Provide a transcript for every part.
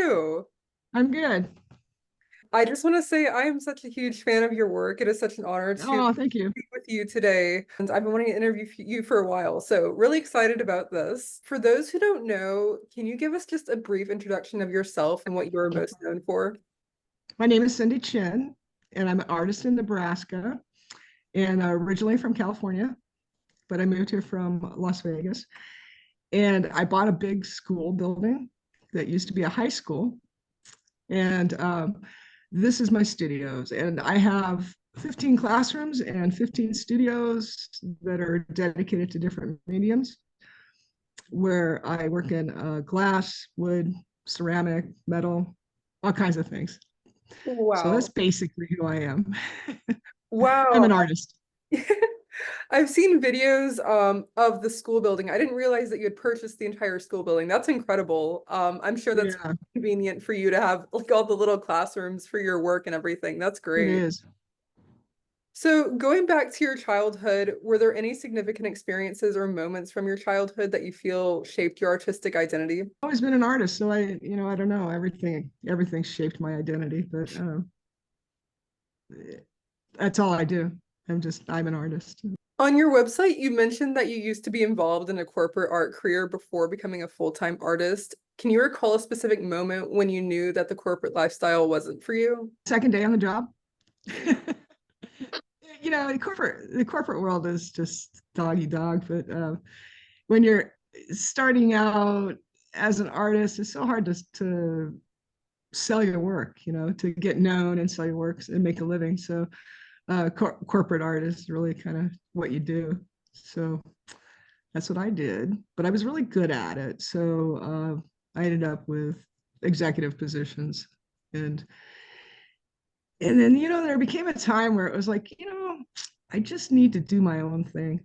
you? I'm good. I just want to say I am such a huge fan of your work. It is such an honor to Oh, thank you. speak with you today. And I've been wanting to interview you for a while, so really excited about this. For those who don't know, can you give us just a brief introduction of yourself and what you're most known for? My name is Cindy Chinn, and I'm an artist in Nebraska and originally from California, but I moved here from Las Vegas. And I bought a big school building that used to be a high school. And this is my studios. And I have 15 classrooms and 15 studios that are dedicated to different mediums, where I work in glass, wood, ceramic, metal, all kinds of things. So that's Wow. basically who I am. I'm Wow. an artist. I've seen videos of the school building. I didn't realize that you had purchased the entire school building. That's incredible. I'm sure that's Yeah, convenient for you to have like all the little classrooms for your work and everything. That's it great. is. So, going back to your childhood, were there any significant experiences or moments from your childhood that you feel shaped your artistic identity? I've always been an artist, so I don't know, everything shaped my identity, but that's all I do. I'm an artist. On your website, you mentioned that you used to be involved in a corporate art career before becoming a full-time artist. Can you recall a specific moment when you knew that the corporate lifestyle wasn't for you? Second day on the job. The corporate world is just dog eat dog, but when you're starting out as an artist, it's so hard to sell your work, to get known and sell your works and make a living. So corporate art is really kind of what you do. So that's what I did, but I was really good at it. So I ended up with executive positions, and and then there became a time where it was like, I just need to do my own thing.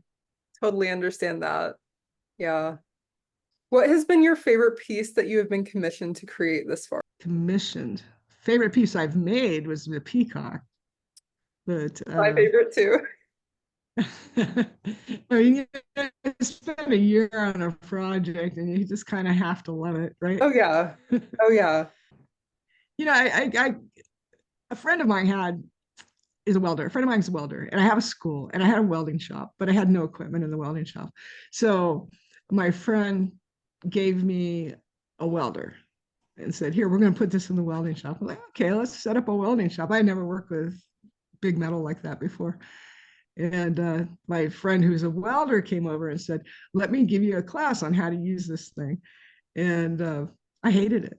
Totally understand that. Yeah. What has been your favorite piece that you have been commissioned to create this far? Commissioned. Favorite piece I've made was the peacock, but My favorite too. I mean, you spend a year on a project and you just kind of have to love it, right? Oh yeah. Oh yeah. I a friend of mine is a welder. A friend of mine is a welder, and I have a school, and I had a welding shop, but I had no equipment in the welding shop. So my friend gave me a welder and said, "Here, we're going to put this in the welding shop." I'm like, "Okay, let's set up a welding shop." I had never worked with big metal like that before. And my friend who's a welder came over and said, "Let me give you a class on how to use this thing." And I hated it.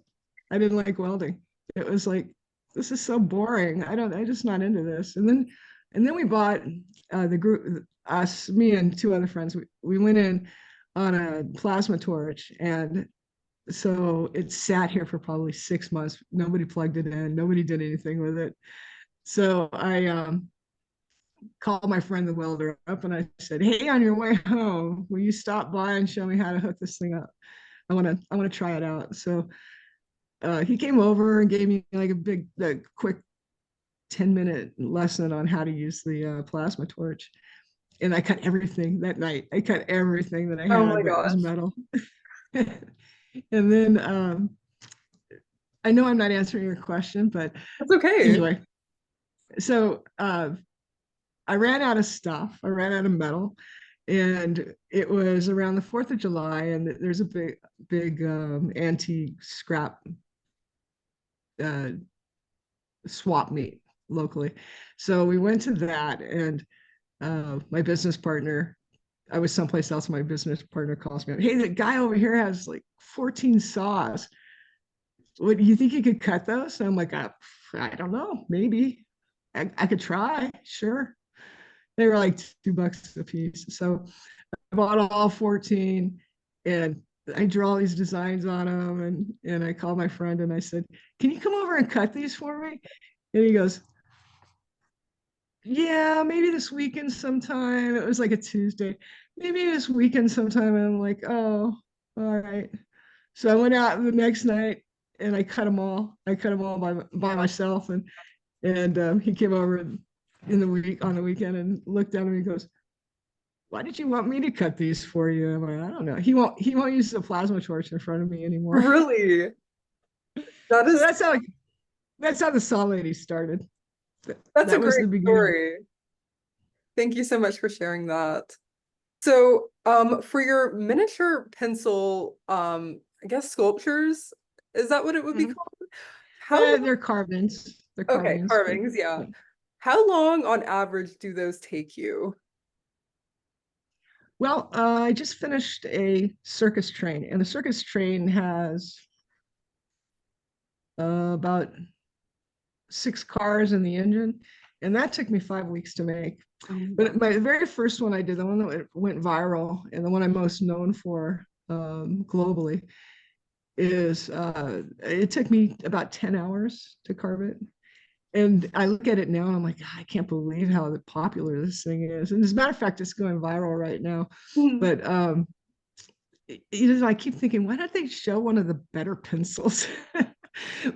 I didn't like welding. It was like, this is so boring. I'm just not into this. And then we bought the group, us, me and two other friends. We went in on a plasma torch, and so it sat here for probably 6 months. Nobody plugged it in. Nobody did anything with it. So I called my friend the welder up and I said, "Hey, on your way home, will you stop by and show me how to hook this thing up? I want to try it out." So he came over and gave me like a quick 10-minute lesson on how to use the plasma torch. And I cut everything that night. I cut everything that I Oh had my that was gosh. metal. And then I know I'm not answering your question, but That's okay. anyway, so I ran out of stuff. I ran out of metal, and it was around the 4th of July, and there's a big anti-scrap uh, swap meet locally. So we went to that, and my business partner, I was someplace else. My business partner calls me, "Hey, the guy over here has like 14 saws. What do you think you could cut those?" And I'm like, I don't know, maybe I could try, sure. They were like $2 a piece. So I bought all 14, and I draw all these designs on them. And I called my friend and I said, "Can you come over and cut these for me?" And he goes, "Yeah, maybe this weekend sometime." It was like a Tuesday. "Maybe this weekend sometime." And I'm like, "Oh, all right." So I went out the next night and I cut them all. I cut them all by myself. And he came over in the week on the weekend and looked at me and goes, "Why did you want me to cut these for you?" I'm like, "I don't know." He won't use the plasma torch in front of me anymore. Really? That So is, that's how the Saw Lady started. that's a That was great the beginning. story. Thank you so much for sharing that. So, for your miniature pencil, I guess sculptures, is that what it would be Mhm. called? How long, They're carvings. They're okay, carvings, but carvings, yeah. yeah. How long on average do those take you? Well, I just finished a circus train, and the circus train has about 6 cars in the engine, and that took me 5 weeks to make. Oh my God. But my very first one I did, the one that went viral, and the one I'm most known for globally, is it took me about 10 hours to carve it. And I look at it now and I'm like, "God, I can't believe how popular this thing is." And as a matter of fact, it's going viral right now. Mhm. But I keep thinking, why don't they show one of the better pencils?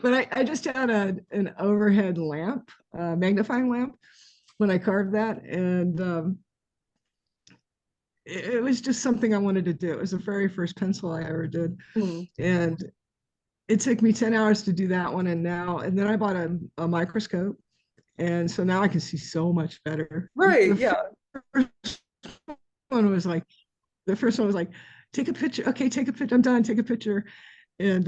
But I just had an overhead lamp, magnifying lamp, when I carved that, and it was just something I wanted to do. It was the very first pencil I ever did, Mhm. and it took me 10 hours to do that one. And then I bought a microscope, and so now I can see so much better. Right, The yeah. first one was like, the first one was like, take a picture. Okay, take a picture. I'm done. Take a picture. And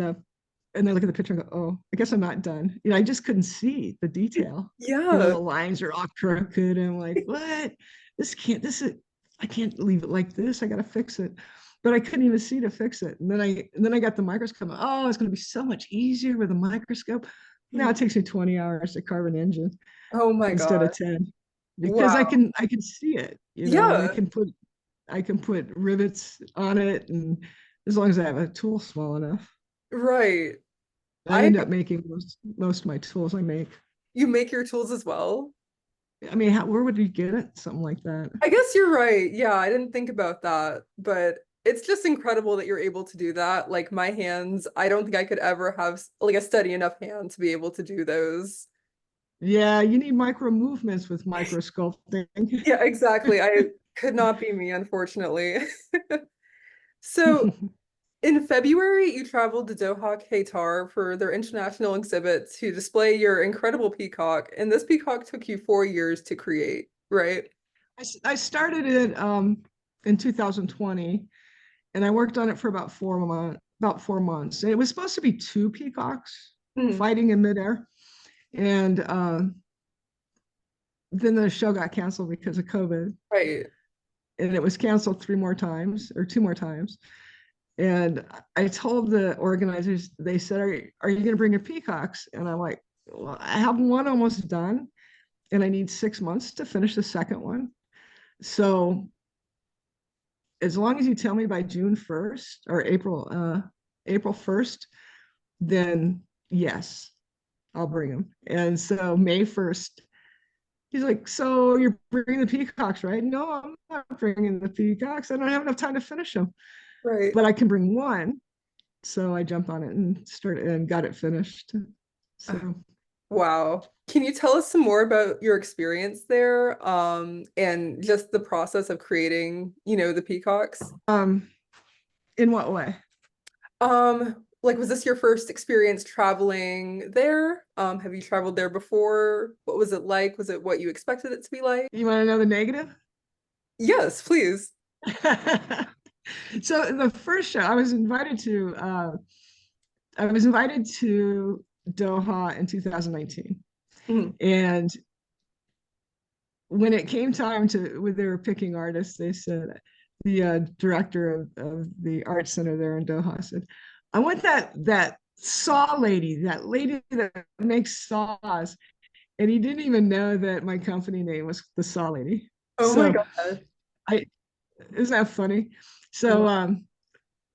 I look at the picture and go, oh, I guess I'm not done. I just couldn't see the detail. Yeah, The lines are all crooked. And I'm like, what? This is, I can't leave it like this. I got to fix it. But I couldn't even see to fix it. And then I got the microscope. Oh, it's going to be so much easier with a microscope. Now it takes me 20 hours to carve an engine oh my instead God. of 10 because I Wow. can I can see it, and Yeah, I can put rivets on it, and as long as I have a tool small enough. right. I I end up making most of my tools I make. You make your tools as well? I mean, where would you get it? Something like that. I guess you're right. Yeah, I didn't think about that, but it's just incredible that you're able to do that. Like my hands, I don't think I could ever have like a steady enough hand to be able to do those. Yeah, you need micro movements with micro sculpting. Yeah, exactly. I could not be me, unfortunately. So in February, you traveled to Doha, Qatar for their international exhibit to display your incredible peacock, and this peacock took you 4 years to create, right? I started it in 2020, and I worked on it for about 4 months. About 4 months. And it was supposed to be two peacocks Mhm. fighting in midair, and then the show got canceled because of COVID, Right. and it was canceled 3 more times or 2 more times. And I told the organizers, they said, are you going to bring your peacocks? And I'm like, well, I have one almost done, and I need 6 months to finish the second one. So as long as you tell me by June 1st or April 1st, then yes, I'll bring them. And so May 1st, he's like, so you're bringing the peacocks, right? No, I'm not bringing the peacocks. I don't have enough time to finish them, Right. but I can bring one. So I jumped on it and started and got it finished. So Wow. Can you tell us some more about your experience there, and just the process of creating, the peacocks? in what way? Like, was this your first experience traveling there? Have you traveled there before? What was it like? Was it what you expected it to be like? You want to know the negative? Yes, please. So the first show I was invited to Doha in 2019. Mhm. And when it came time when they were picking artists, they said, the director of the art center there in Doha said, I want that saw lady, that lady that makes saws. And he didn't even know that my company name was the Saw Lady. Oh my So God. I isn't that funny? So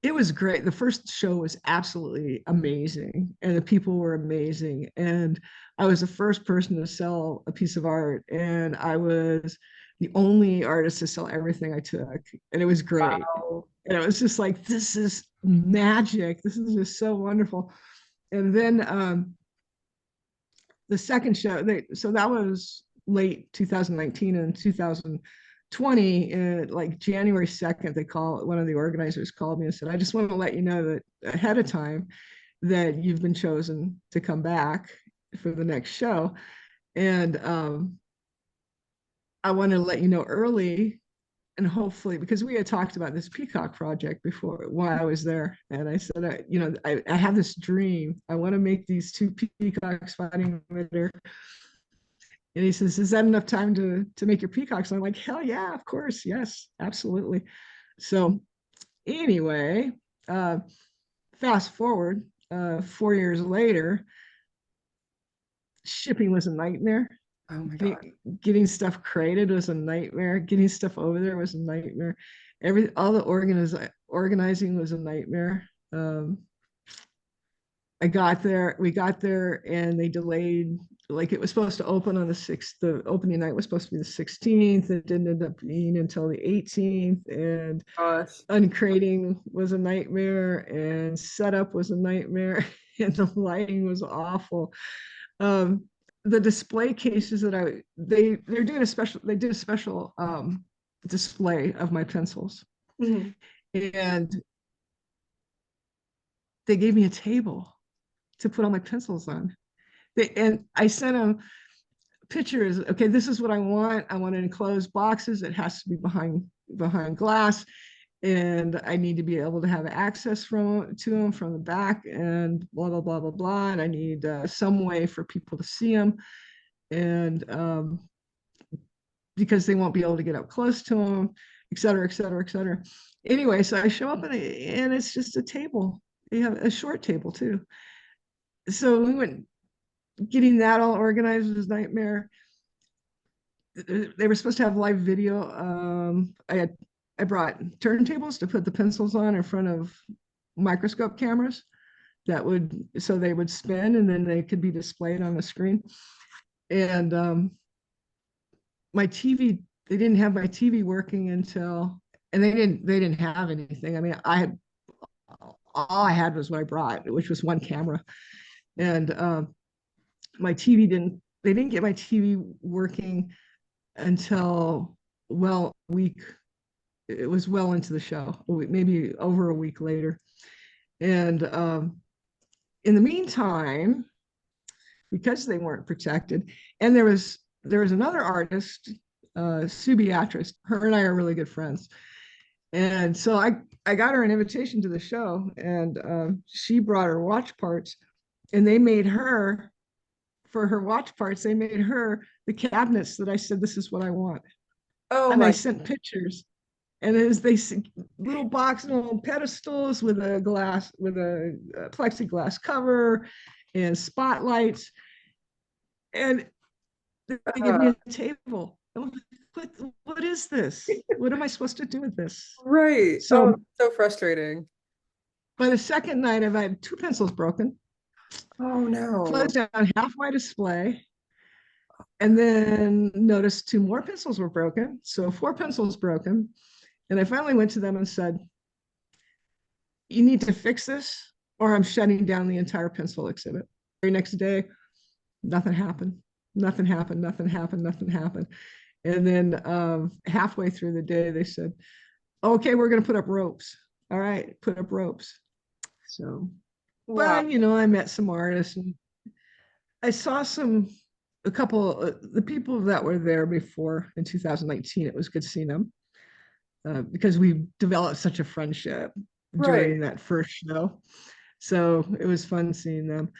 it was great. The first show was absolutely amazing, and the people were amazing. And I was the first person to sell a piece of art, and I was the only artist to sell everything I took, and it was great. Wow. And it was just like, this is magic. This is just so wonderful. And then the second show, so that was late 2019, and 2020, like January 2nd, one of the organizers called me and said, I just want to let you know that ahead of time that you've been chosen to come back for the next show. And I want to let you know early, and hopefully, because we had talked about this peacock project before while I was there, and I said, I have this dream. I want to make these two peacocks fighting later. And he says, "Is that enough time to make your peacocks?" And I'm like, "Hell yeah, of course, yes, absolutely." So anyway, uh, fast forward 4 years later, shipping was a nightmare. Oh my God. Getting stuff created was a nightmare. Getting stuff over there was a nightmare. All the organizing was a nightmare. We got there and they delayed, like it was supposed to open on the 6th. The opening night was supposed to be the 16th. It didn't end up being until the 18th. And Gosh. uncrating was a nightmare and setup was a nightmare and the lighting was awful. Um, the display cases that they're doing a special, they did a special display of my pencils, Mhm. and they gave me a table to put all my pencils on. And I sent them pictures. Okay, this is what I want. I want enclosed boxes. It has to be behind glass, and I need to be able to have access to them from the back, and blah blah blah blah blah. And I need some way for people to see them, and because they won't be able to get up close to them, et cetera, et cetera, et cetera. Anyway, so I show up and it's just a table. You have a short table too. So we went getting that all organized was a nightmare. They were supposed to have live video. I brought turntables to put the pencils on in front of microscope cameras so they would spin and then they could be displayed on the screen. And my TV, they didn't have my TV working and they didn't have anything. I mean, all I had was what I brought, which was one camera. And my TV they didn't get my TV working until a week. It was well into the show, maybe over a week later. And in the meantime, because they weren't protected, and there was another artist, Sue Beatrice. Her and I are really good friends, and so I got her an invitation to the show, and she brought her watch parts, and they made her for her watch parts. They made her the cabinets that I said this is what I want, Oh and I my. sent pictures. And as they little box, little pedestals with a plexiglass cover and spotlights, and they give me Uh, a table. What, what is this? What am I supposed to do with this? right. So Oh, so frustrating. by the second night, I've had two pencils broken, Oh no. closed down half my display, and then noticed two more pencils were broken. So four pencils broken. And I finally went to them and said, "You need to fix this, or I'm shutting down the entire pencil exhibit." The very next day, nothing happened. Nothing happened. Nothing happened. Nothing happened. And then halfway through the day, they said, "Okay, we're going to put up ropes." All right, put up ropes. So, Wow. but I met some artists and I saw a couple, the people that were there before in 2019. It was good seeing them because we developed such a friendship Right. during that first show. So it was fun seeing them.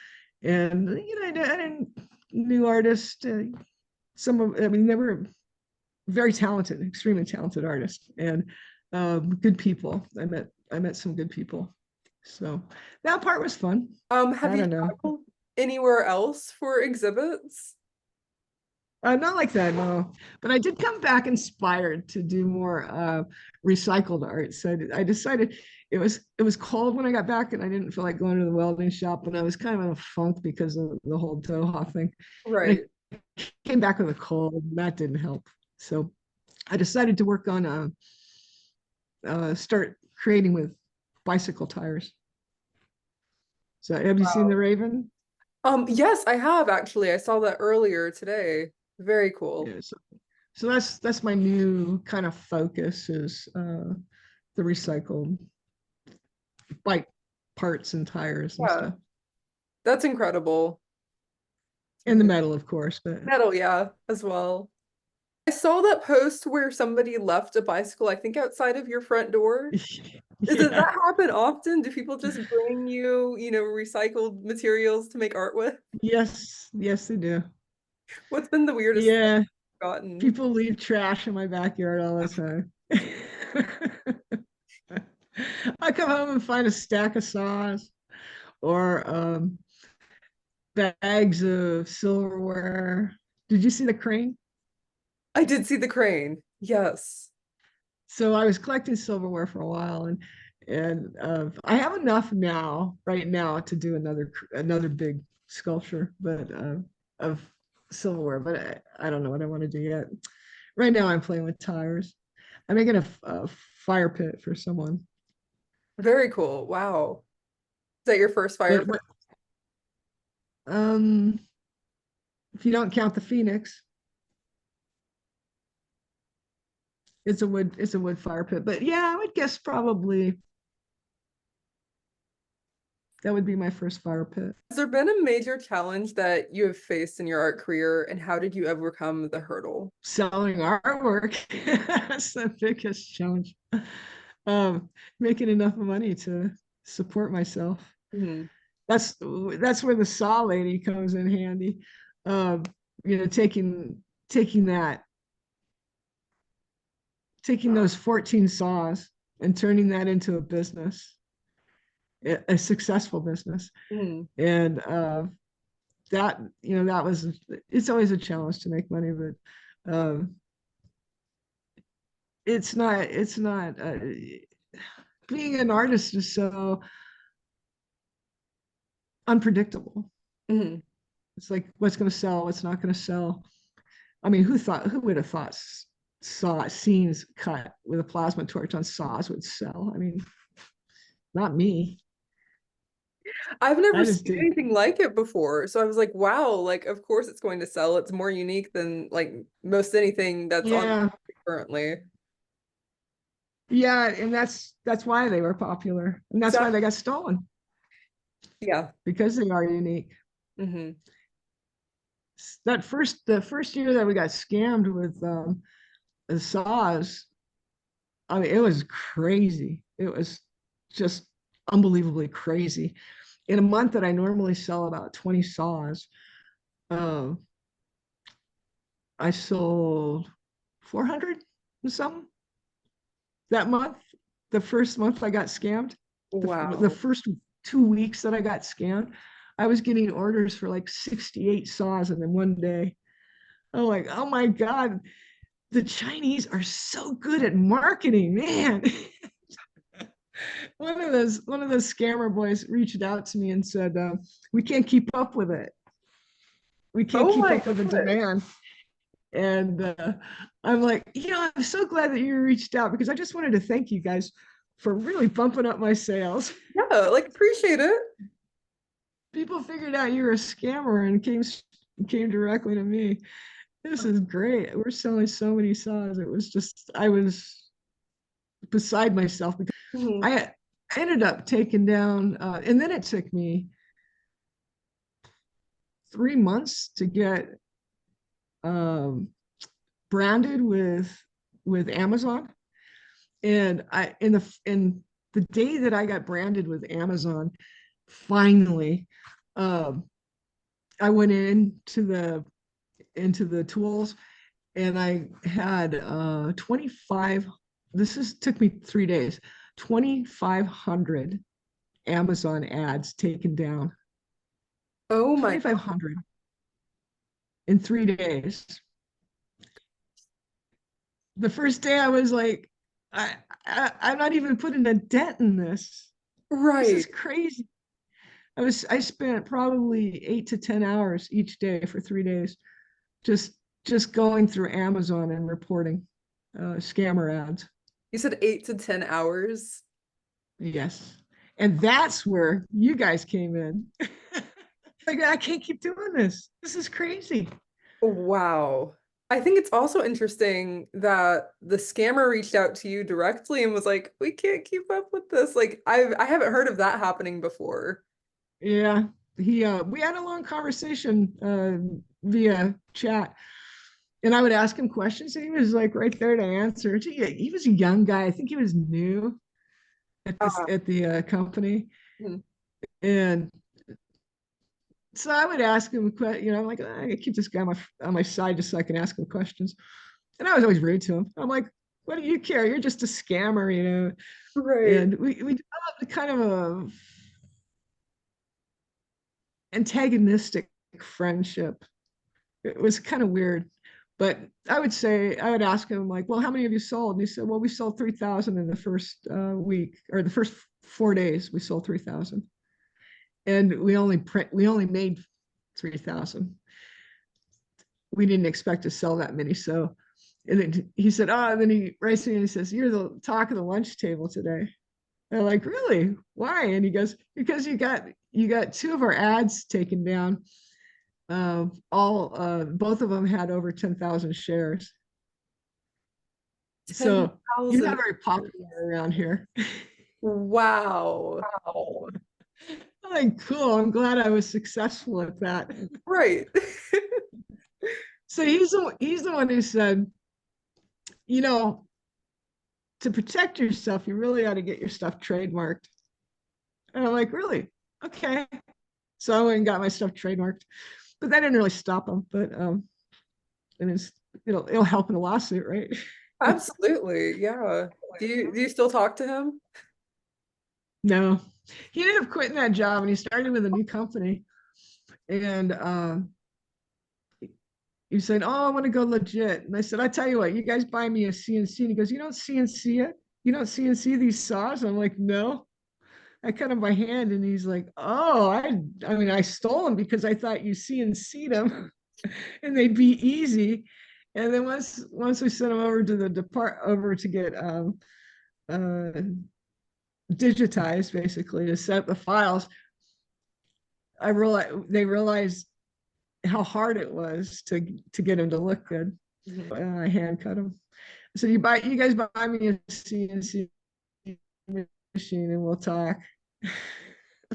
And, I didn't, new artists, I mean, they were very talented, extremely talented artists and good people. I met some good people. So that part was fun. Have I you don't know. traveled anywhere else for exhibits? Not like that, no. But I did come back inspired to do more recycled art. So I decided it was cold when I got back, and I didn't feel like going to the welding shop, and I was kind of in a funk because of the whole Doha thing. And Right. I came back with a cold, and that didn't help. So I decided to work on start creating with bicycle tires. So have you seen the Wow. Raven? Yes, I have actually. I saw that earlier today. Very cool. Yeah. So that's my new kind of focus is the recycled bike parts and tires and Yeah. stuff. That's incredible. And the medal, of course, but Metal, yeah, as well. I saw that post where somebody left a bicycle, I think outside of your front door. Does yeah. that happen often? Do people just bring you, recycled materials to make art with? Yes, yes, they do. What's been the weirdest thing Yeah, you've gotten? people leave trash in my backyard all the time. I come home and find a stack of saws or bags of silverware. Did you see the crane? I did see the crane. Yes. So I was collecting silverware for a while, and I have enough now, right now, to do another big sculpture, but of silverware. But I don't know what I want to do yet. Right now, I'm playing with tires. I'm making a fire pit for someone. Very cool. Wow. Is that your first fire But pit? um, if you don't count the Phoenix, it's a wood fire pit. But yeah, I would guess probably that would be my first fire pit. Has there been a major challenge that you have faced in your art career, and how did you overcome the hurdle? Selling artwork. That's the biggest challenge. Um, Making enough money to support myself. Mhm. That's where the saw lady comes in handy. Um, taking that, taking those 14 saws and turning that into a business, a successful business. Mhm. And that was, it's always a challenge to make money, but it's not being an artist is so unpredictable. Mhm. It's like what's going to sell, what's not going to sell. I mean, who would have thought saw scenes cut with a plasma torch on saws would sell? I mean, not me. I've never I just seen did. anything like it before. So I was like, wow, like of course it's going to sell. It's more unique than like most anything that's on Yeah, currently. yeah, and that's why they were popular, and that's why Exactly. they got stolen Yeah. because they are unique. Hmm. The first year that we got scammed with the saws, I mean, it was crazy. It was just unbelievably crazy. In a month that I normally sell about 20 saws, uh, I sold 400 and something that month. The first month I got scammed, the Wow. first 2 weeks that I got scammed, I was getting orders for like 68 saws in one day. I'm like, oh my God, the Chinese are so good at marketing, man. One of those scammer boys reached out to me and said, "We can't keep up with it. We can't Oh keep my up with the goodness. demand." And I'm like, I'm so glad that you reached out because I just wanted to thank you guys for really bumping up my sales. Yeah, like appreciate it. People figured out you were a scammer and came directly to me. This is great. We're selling so many saws. It was just I was beside myself because Mhm. I ended up taking down, and then it took me 3 months to get um, branded with Amazon. And in the day that I got branded with Amazon, finally, um, I went into the tools and I had 25. Took me 3 days. 2,500 Amazon ads taken down. Oh my 2,500 in 3 days. The first day I was like, I'm not even putting a dent in this. This right. is crazy. I spent probably 8 to 10 hours each day for 3 days, just just going through Amazon and reporting scammer ads. You said 8 to 10 hours. Yes, and that's where you guys came in. Like I can't keep doing this. This is crazy. Wow. I think it's also interesting that the scammer reached out to you directly and was like, "We can't keep up with this." Like I haven't heard of that happening before. Yeah. he we had a long conversation via chat, and I would ask him questions, and he was like right there to answer. He was a young guy. I think he was new at this Ah, at the company, mhm. and so I would ask him, I'm like, I keep this guy on my side just so I can ask him questions. And I was always rude to him. I'm like, what do you care? You're just a scammer, you know. Right. And we developed a kind of a antagonistic friendship. It was kind of weird. But I would ask him, like, well, how many have you sold? And he said, well, we sold 3,000 in the first week, or the first 4 days, we sold 3,000. And we only made 3,000. We didn't expect to sell that many. So, and then he said, oh, and then he writes me and he says, you're the talk of the lunch table today. And I'm like, really? Why? And he goes, because you got two of our ads taken down. All both of them had over 10,000 shares. So you're not 10,000. very popular around here. Wow. Wow. I'm like, cool. I'm glad I was successful at that. Right. So he's the one who said, you know, to protect yourself, you really ought to get your stuff trademarked. And I'm like, really? Okay. So I went and got my stuff trademarked, but that didn't really stop him. But and it'll help in a lawsuit, right? Absolutely. Yeah. Do you still talk to him? No, he ended up quitting that job and he started with a new company. And he said, "Oh, I want to go legit." And I said, "I tell you what, you guys buy me a CNC." And he goes, "You don't CNC it? You don't CNC these saws?" I'm like, "No." I cut them by hand, and he's like, "Oh, I mean, I stole them because I thought you CNC'd them, and they'd be easy." And then once we sent them over to the over to get uh, digitized, basically to set up the files, they realized how hard it was to get them to look good. Mhm. I hand cut them. So you guys buy me a CNC machine, and we'll talk.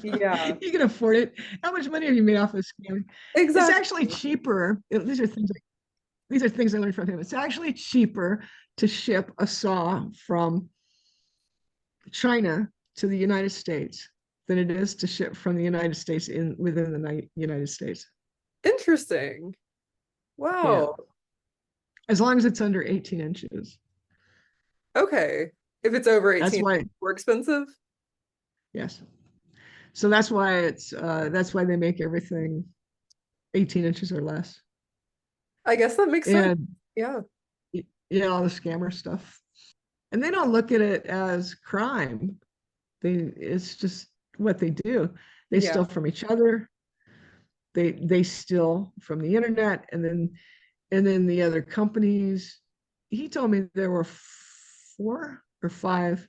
Yeah, You can afford it. How much money have you made off of scamming? It's actually exactly. cheaper. These are things I learned from him. It's actually cheaper to ship a saw from China to the United States than it is to ship from the United States in within the United States. Interesting. Yeah, Wow. as long as it's under 18 inches. Okay. If it's over That's 18, why. more expensive? Yes. So that's why they make everything 18 inches or less. I guess that makes sense. And Yeah. all the scammer stuff. And they don't look at it as crime. It's just what they do. They Yeah. steal from each other. They steal from the internet, and then the other companies. He told me there were 4 or 5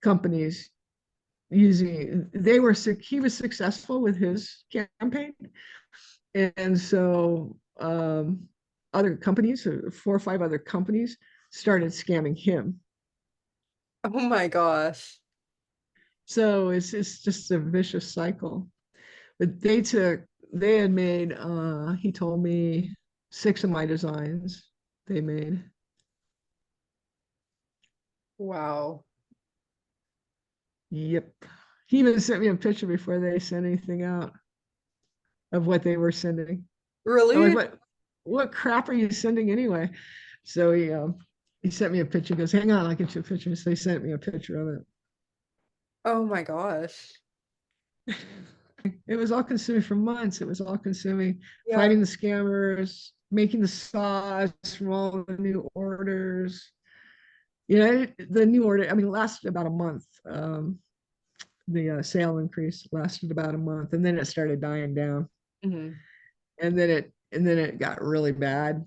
companies using. He was successful with his campaign, and so other companies, 4 or 5 other companies, started scamming him. Oh my gosh. So it's just a vicious cycle. But they had made he told me 6 of my designs they made. Wow. Yep. He even sent me a picture before they sent anything out of what they were sending. I'm like, Really? what crap are you sending anyway? So he sent me a picture. He goes, hang on, I'll get you a picture. So he sent me a picture of Oh my gosh. it. It was all consuming for months. It was all consuming, Yeah. finding the scammers, making the saws from all the new orders. The new order, I mean, lasted about a month. The sale increase lasted about a month, and then it started dying down. Mhm. And then it got really bad.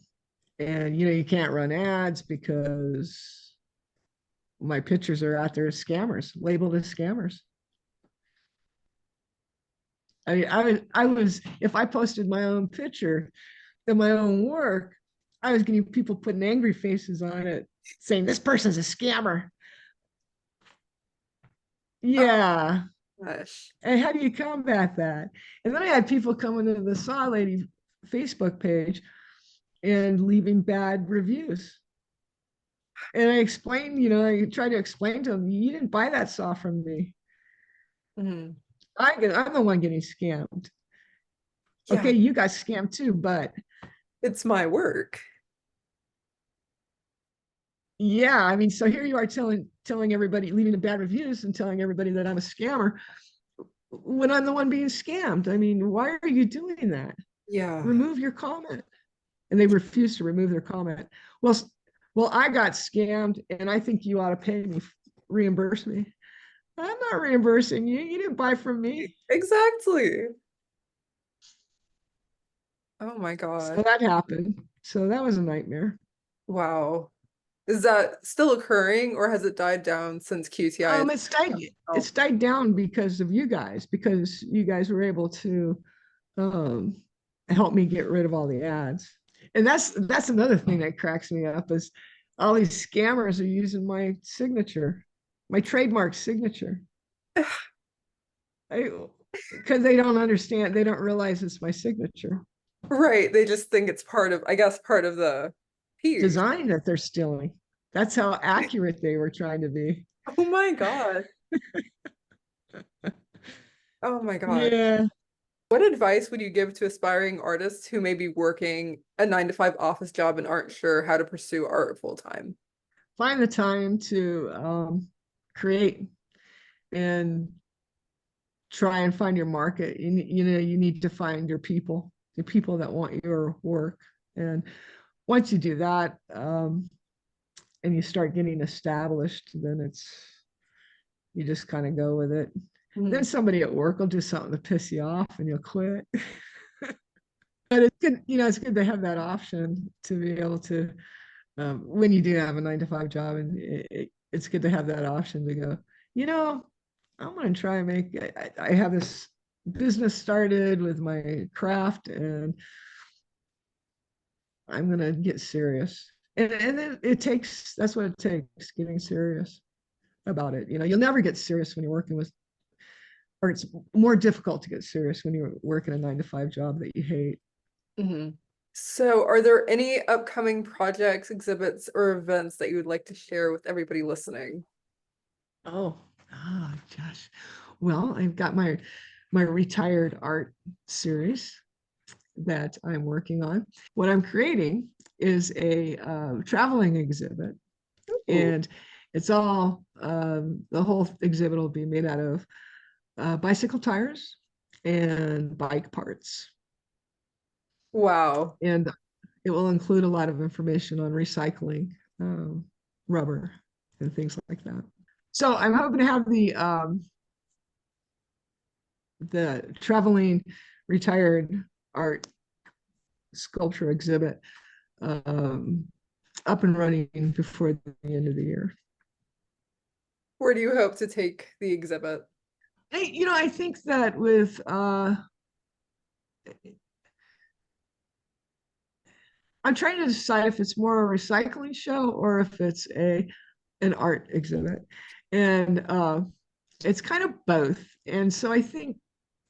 And you can't run ads because my pictures are out there as scammers, labeled as scammers. I was if I posted my own picture of my own work, I was getting people putting angry faces on it, saying this person's a scammer. Oh, Yeah. gosh. And how do you combat that? And then I had people coming to the Saw Lady Facebook page and leaving bad reviews. And I explained, I tried to explain to them, you didn't buy that saw from me. Mhm. I'm the one getting scammed. Yeah, Okay, you got scammed too, but it's my work. yeah, I mean, so here you are telling everybody, leaving the bad reviews and telling everybody that I'm a scammer when I'm the one being scammed. I mean, why are you doing that? Yeah. Remove your comment. And they refuse to remove their comment. Well, well, I got scammed, and I think you ought to pay me, reimburse me. I'm not reimbursing you. You didn't buy from me. Exactly. Oh my So gosh. that happened. So that was a nightmare. Wow. Is that still occurring or has it died down since QTI is It's died. out? It's died down because of you guys, because you guys were able to um, help me get rid of all the ads. And that's another thing that cracks me up is all these scammers are using my signature, my trademark signature. Because they don't understand, they don't realize it's my signature Right. They just think it's part of, I guess, part of the piece. design that they're stealing. That's how accurate they were trying to be. Oh my God. Oh my God. Yeah, What advice would you give to aspiring artists who may be working a 9 to 5 office job and aren't sure how to pursue art full time? find the time to create and try and find your market. You need to find your people, the people that want your work. And once you do that, and you start getting established, then you just kind of go with it. Then Mhm. somebody at work will do something to piss you off and you'll quit. But it's good, it's good to have that option to be able to, when you do have a 9 to 5 job, and it's good to have that option to go, you know, I'm going to try and I have this business started with my craft, and I'm going to get serious. And that's what it takes, getting serious about it. You'll never get serious when you're working with, or it's more difficult to get serious when you're working a 9 to 5 job that you hate. Mhm. So, are there any upcoming projects, exhibits, or events that you would like to share with everybody listening? Oh, gosh. Well, I've got my retired art series that I'm working on. What I'm creating is a traveling exhibit, Ooh, and it's all the whole exhibit will be made out of bicycle tires and bike parts, wow. and it will include a lot of information on recycling um, rubber and things like that. So I'm hoping to have the traveling retired art sculpture exhibit um, up and running before the end of the year. Where do you hope to take the exhibit? I think that with I'm trying to decide if it's more a recycling show or if it's a an art exhibit, and it's kind of both. And so I think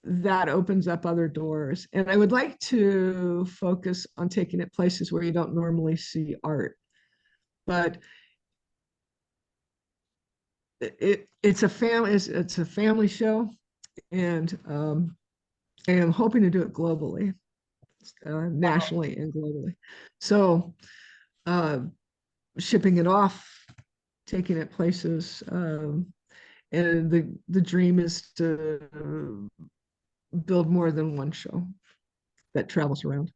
that opens up other doors. And I would like to focus on taking it places where you don't normally see art, but it's a family show, and I am hoping to do it globally, nationally and globally. So uh, shipping it off, taking it places, and the dream is to build more than one show that travels around.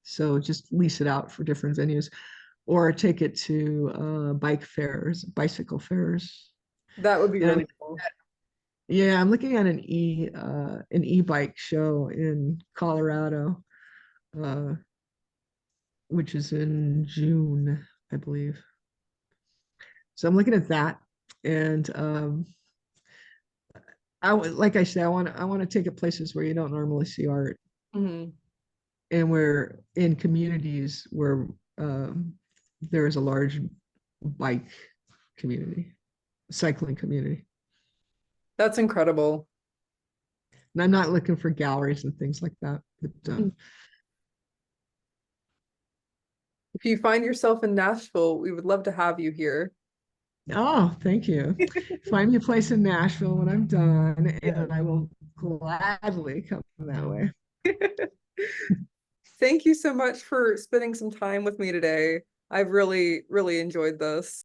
So just lease it out for different venues, or take it to bicycle fairs. That would be And really cool. I'm looking at an e-bike show in Colorado, uh, which is in June, I believe. So I'm looking at that, and like I said, I want to take it places where you don't normally see art, Mhm. and where in communities where there is a large bike community, cycling community. That's incredible. And I'm not looking for galleries and things like that. But If you find yourself in Nashville, we would love to have you here. oh, thank you. Find me a place in Nashville when I'm done, Yeah. and I will gladly come that way. Thank you so much for spending some time with me today. I've really, really enjoyed this.